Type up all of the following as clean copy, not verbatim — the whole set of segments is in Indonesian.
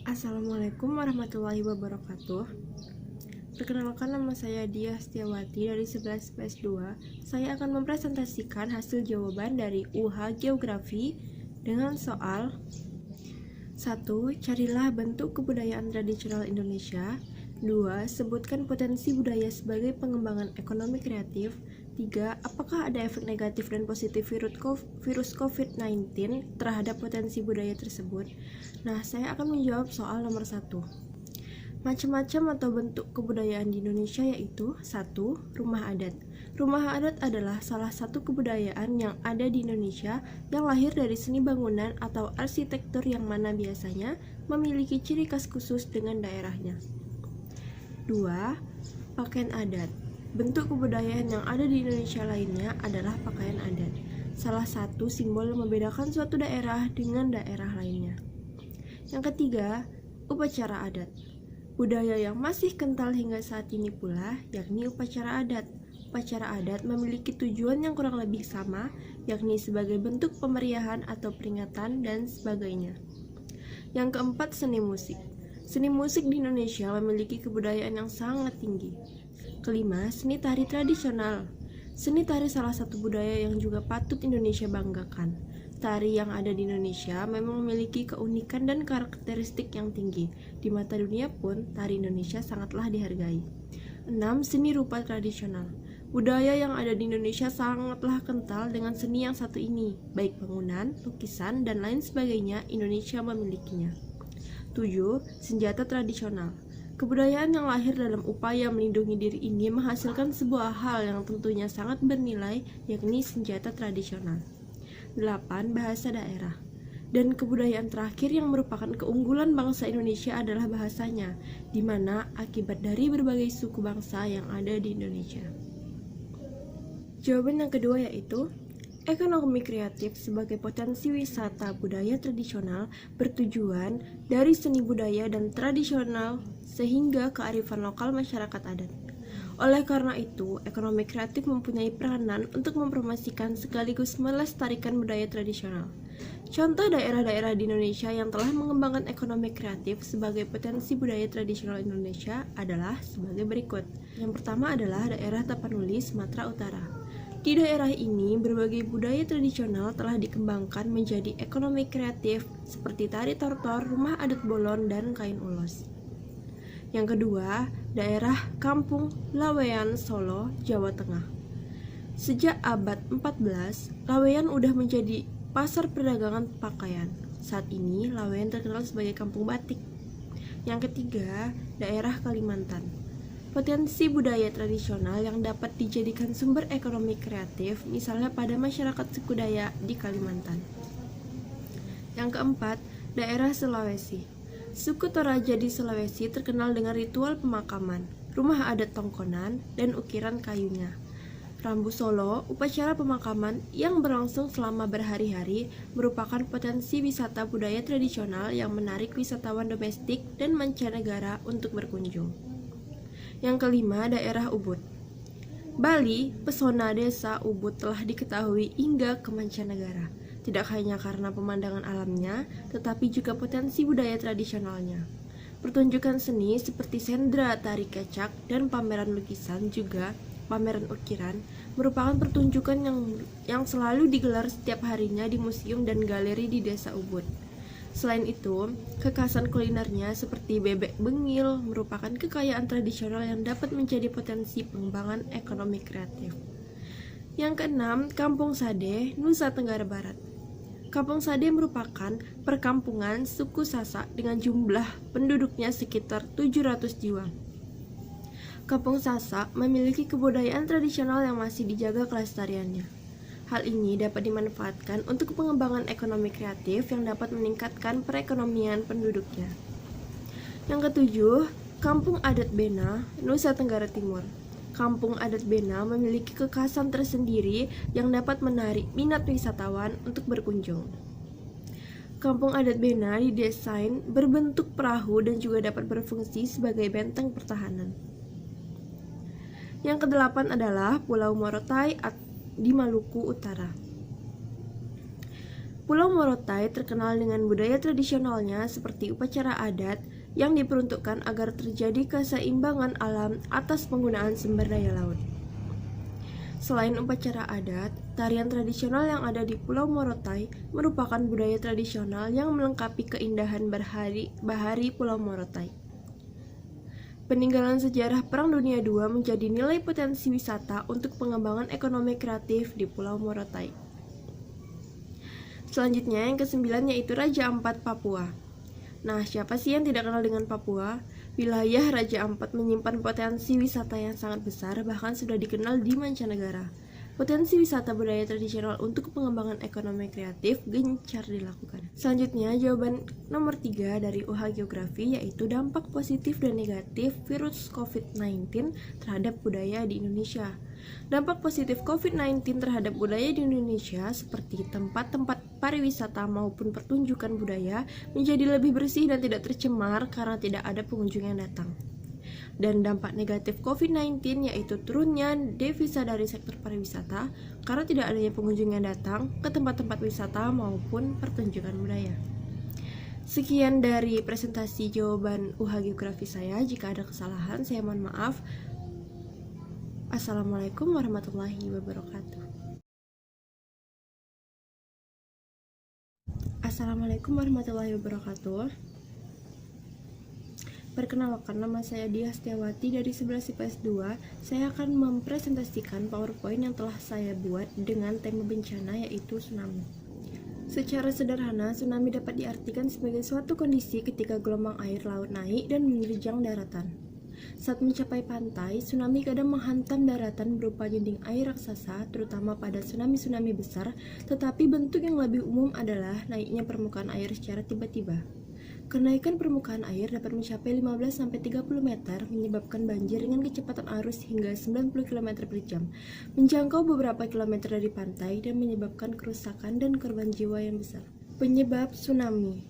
Assalamualaikum warahmatullahi wabarakatuh. Perkenalkan, nama saya Diah Setiawati dari 11 PS2. Saya akan mempresentasikan hasil jawaban dari UH Geografi dengan soal 1. Carilah bentuk kebudayaan tradisional Indonesia. 2. Sebutkan potensi budaya sebagai pengembangan ekonomi kreatif. 3. Apakah ada efek negatif dan positif virus COVID-19 terhadap potensi budaya tersebut? Nah, saya akan menjawab soal nomor 1. Macam-macam atau bentuk kebudayaan di Indonesia yaitu 1. Rumah adat. Rumah adat adalah salah satu kebudayaan yang ada di Indonesia yang lahir dari seni bangunan atau arsitektur yang mana biasanya memiliki ciri khas khusus dengan daerahnya. 2. Pakaian adat. Bentuk kebudayaan yang ada di Indonesia lainnya adalah pakaian adat, salah satu simbol yang membedakan suatu daerah dengan daerah lainnya. Yang ketiga, upacara adat. Budaya yang masih kental hingga saat ini pula, yakni upacara adat. Upacara adat memiliki tujuan yang kurang lebih sama, yakni sebagai bentuk pemeriahan atau peringatan dan sebagainya. Yang keempat, seni musik. Seni musik di Indonesia memiliki kebudayaan yang sangat tinggi. Kelima, seni tari tradisional. Seni tari salah satu budaya yang juga patut Indonesia banggakan. Tari yang ada di Indonesia memang memiliki keunikan dan karakteristik yang tinggi. Di mata dunia pun, tari Indonesia sangatlah dihargai. 6. Seni rupa tradisional. Budaya yang ada di Indonesia sangatlah kental dengan seni yang satu ini. Baik bangunan, lukisan, dan lain sebagainya, Indonesia memilikinya. 7. Senjata tradisional. Kebudayaan yang lahir dalam upaya melindungi diri ini menghasilkan sebuah hal yang tentunya sangat bernilai, yakni senjata tradisional. 8. Bahasa daerah. Dan kebudayaan terakhir yang merupakan keunggulan bangsa Indonesia adalah bahasanya, di mana akibat dari berbagai suku bangsa yang ada di Indonesia. Jawaban yang kedua yaitu ekonomi kreatif sebagai potensi wisata budaya tradisional bertujuan dari seni budaya dan tradisional sehingga kearifan lokal masyarakat adat. Oleh karena itu, ekonomi kreatif mempunyai peranan untuk mempromosikan sekaligus melestarikan budaya tradisional. Contoh daerah-daerah di Indonesia yang telah mengembangkan ekonomi kreatif sebagai potensi budaya tradisional Indonesia adalah sebagai berikut. Yang pertama adalah daerah Tapanuli, Sumatera Utara. Di daerah ini, berbagai budaya tradisional telah dikembangkan menjadi ekonomi kreatif seperti tari tortor, rumah adat bolon, dan kain ulos. Yang kedua, daerah Kampung Laweyan, Solo, Jawa Tengah. Sejak abad 14, Laweyan udah menjadi pasar perdagangan pakaian. Saat ini, Laweyan terkenal sebagai kampung batik. Yang ketiga, daerah Kalimantan. Potensi budaya tradisional yang dapat dijadikan sumber ekonomi kreatif, misalnya pada masyarakat suku Dayak di Kalimantan. Yang keempat, daerah Sulawesi. Suku Toraja di Sulawesi terkenal dengan ritual pemakaman, rumah adat tongkonan, dan ukiran kayunya. Rambu Solo, upacara pemakaman yang berlangsung selama berhari-hari, merupakan potensi wisata budaya tradisional yang menarik wisatawan domestik dan mancanegara untuk berkunjung. Yang kelima, daerah Ubud. Bali, pesona desa Ubud telah diketahui hingga ke mancanegara, tidak hanya karena pemandangan alamnya, tetapi juga potensi budaya tradisionalnya. Pertunjukan seni seperti sendra, tari kecak, dan pameran lukisan juga pameran ukiran merupakan pertunjukan yang selalu digelar setiap harinya di museum dan galeri di desa Ubud. Selain itu, kekhasan kulinernya seperti bebek bengil merupakan kekayaan tradisional yang dapat menjadi potensi pengembangan ekonomi kreatif. Yang keenam, Kampung Sade, Nusa Tenggara Barat. Kampung Sade merupakan perkampungan suku Sasak dengan jumlah penduduknya sekitar 700 jiwa. Kampung Sasak memiliki kebudayaan tradisional yang masih dijaga kelestariannya. Hal ini dapat dimanfaatkan untuk pengembangan ekonomi kreatif yang dapat meningkatkan perekonomian penduduknya. Yang ketujuh, Kampung Adat Bena, Nusa Tenggara Timur. Kampung Adat Bena memiliki kekhasan tersendiri yang dapat menarik minat wisatawan untuk berkunjung. Kampung Adat Bena didesain berbentuk perahu dan juga dapat berfungsi sebagai benteng pertahanan. Yang kedelapan adalah Pulau Morotai di Maluku Utara. Pulau Morotai terkenal dengan budaya tradisionalnya seperti upacara adat yang diperuntukkan agar terjadi keseimbangan alam atas penggunaan sumber daya laut. Selain upacara adat, tarian tradisional yang ada di Pulau Morotai merupakan budaya tradisional yang melengkapi keindahan bahari Pulau Morotai. Peninggalan sejarah Perang Dunia II menjadi nilai potensi wisata untuk pengembangan ekonomi kreatif di Pulau Morotai. Selanjutnya yang ke-9 yaitu Raja Ampat Papua. Nah, siapa sih yang tidak kenal dengan Papua? Wilayah Raja Ampat menyimpan potensi wisata yang sangat besar, bahkan sudah dikenal di mancanegara. Potensi wisata budaya tradisional untuk pengembangan ekonomi kreatif gencar dilakukan. Selanjutnya, jawaban nomor 3 dari UH Geografi yaitu dampak positif dan negatif virus COVID-19 terhadap budaya di Indonesia. Dampak positif COVID-19 terhadap budaya di Indonesia seperti tempat-tempat pariwisata maupun pertunjukan budaya menjadi lebih bersih dan tidak tercemar karena tidak ada pengunjung yang datang. Dan dampak negatif COVID-19 yaitu turunnya devisa dari sektor pariwisata karena tidak adanya pengunjung yang datang ke tempat-tempat wisata maupun pertunjukan budaya. Sekian dari presentasi jawaban UH Geografi saya. Jika ada kesalahan, saya mohon maaf. Assalamualaikum warahmatullahi wabarakatuh. Assalamualaikum warahmatullahi wabarakatuh. Perkenalkan, nama saya Dia Setiawati dari 11 IPS 2. Saya akan mempresentasikan PowerPoint yang telah saya buat dengan tema bencana yaitu tsunami. Secara sederhana, tsunami dapat diartikan sebagai suatu kondisi ketika gelombang air laut naik dan menerjang daratan. Saat mencapai pantai, tsunami kadang menghantam daratan berupa dinding air raksasa, terutama pada tsunami-tsunami besar, tetapi bentuk yang lebih umum adalah naiknya permukaan air secara tiba-tiba. Kenaikan permukaan air dapat mencapai 15-30 meter, menyebabkan banjir dengan kecepatan arus hingga 90 km per jam, menjangkau beberapa kilometer dari pantai dan menyebabkan kerusakan dan korban jiwa yang besar. Penyebab tsunami.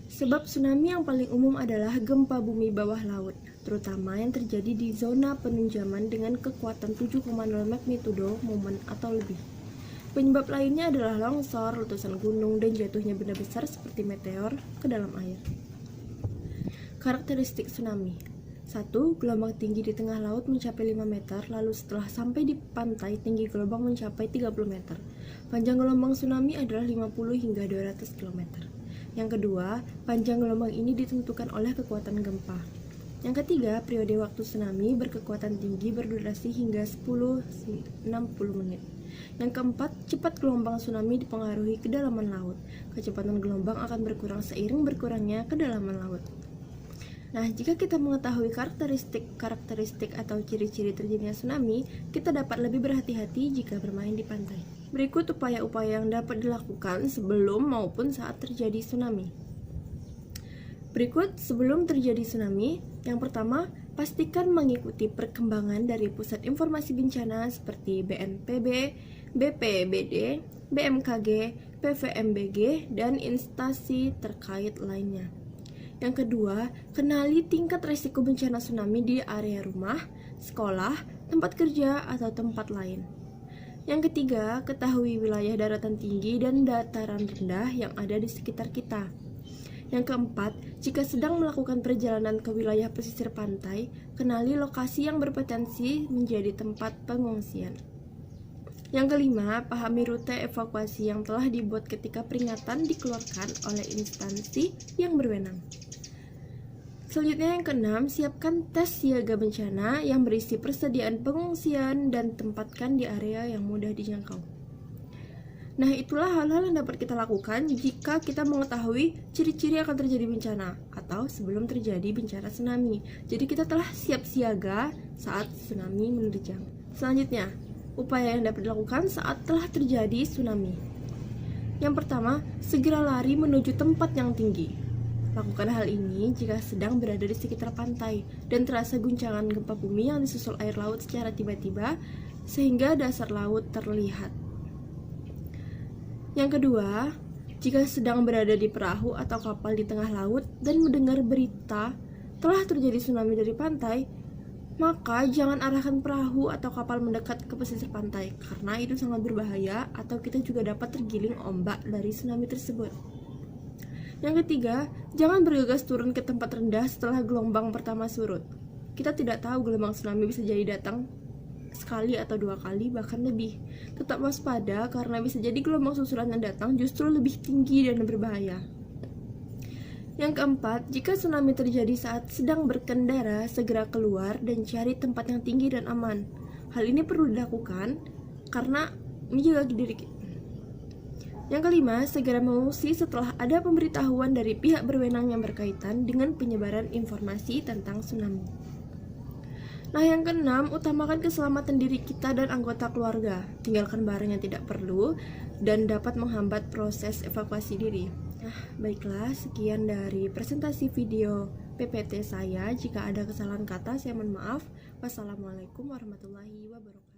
Sebab tsunami yang paling umum adalah gempa bumi bawah laut, terutama yang terjadi di zona penunjaman dengan kekuatan 7,0 magnitudo momen atau lebih. Penyebab lainnya adalah longsor, letusan gunung, dan jatuhnya benda besar seperti meteor ke dalam air. Karakteristik tsunami. 1. Gelombang tinggi di tengah laut mencapai 5 meter, lalu setelah sampai di pantai, tinggi gelombang mencapai 30 meter. Panjang gelombang tsunami adalah 50 hingga 200 km. Yang kedua, panjang gelombang ini ditentukan oleh kekuatan gempa. Yang ketiga, periode waktu tsunami berkekuatan tinggi berdurasi hingga 10-60 menit. Yang keempat, cepat gelombang tsunami dipengaruhi kedalaman laut. Kecepatan gelombang akan berkurang seiring berkurangnya kedalaman laut. Nah, jika kita mengetahui karakteristik atau ciri-ciri terjadinya tsunami, kita dapat lebih berhati-hati jika bermain di pantai. Berikut upaya-upaya yang dapat dilakukan sebelum maupun saat terjadi tsunami. Berikut sebelum terjadi tsunami. Yang pertama, pastikan mengikuti perkembangan dari Pusat Informasi Bencana seperti BNPB, BPBD, BMKG, PVMBG, dan instansi terkait lainnya. Yang kedua, kenali tingkat risiko bencana tsunami di area rumah, sekolah, tempat kerja, atau tempat lain. Yang ketiga, ketahui wilayah daratan tinggi dan dataran rendah yang ada di sekitar kita. Yang keempat, jika sedang melakukan perjalanan ke wilayah pesisir pantai, kenali lokasi yang berpotensi menjadi tempat pengungsian. Yang kelima, pahami rute evakuasi yang telah dibuat ketika peringatan dikeluarkan oleh instansi yang berwenang. Selanjutnya yang keenam, siapkan tes siaga bencana yang berisi persediaan pengungsian dan tempatkan di area yang mudah dijangkau. Nah, itulah hal-hal yang dapat kita lakukan jika kita mengetahui ciri-ciri akan terjadi bencana atau sebelum terjadi bencana tsunami. Jadi kita telah siap siaga saat tsunami menerjang. Selanjutnya, upaya yang dapat dilakukan saat telah terjadi tsunami. Yang pertama, segera lari menuju tempat yang tinggi. Lakukan hal ini jika sedang berada di sekitar pantai dan terasa guncangan gempa bumi yang disusul air laut secara tiba-tiba sehingga dasar laut terlihat. Yang kedua, jika sedang berada di perahu atau kapal di tengah laut dan mendengar berita telah terjadi tsunami dari pantai, Maka jangan arahkan perahu atau kapal mendekat ke pesisir pantai, karena itu sangat berbahaya atau kita juga dapat tergiling ombak dari tsunami tersebut. Yang ketiga, jangan bergegas turun ke tempat rendah setelah gelombang pertama surut. Kita tidak tahu gelombang tsunami bisa jadi datang sekali atau 2 kali, bahkan lebih. Tetap waspada karena bisa jadi gelombang susulan yang datang justru lebih tinggi dan berbahaya. Yang keempat, jika tsunami terjadi saat sedang berkendara, segera keluar dan cari tempat yang tinggi dan aman. Hal ini perlu dilakukan karena menjaga diri kita. Yang kelima, segera mengungsi setelah ada pemberitahuan dari pihak berwenang yang berkaitan dengan penyebaran informasi tentang tsunami. Nah, yang keenam, utamakan keselamatan diri kita dan anggota keluarga. Tinggalkan barang yang tidak perlu dan dapat menghambat proses evakuasi diri. Nah, baiklah, sekian dari presentasi video PPT saya. Jika ada kesalahan kata, saya mohon maaf. Wassalamualaikum warahmatullahi wabarakatuh.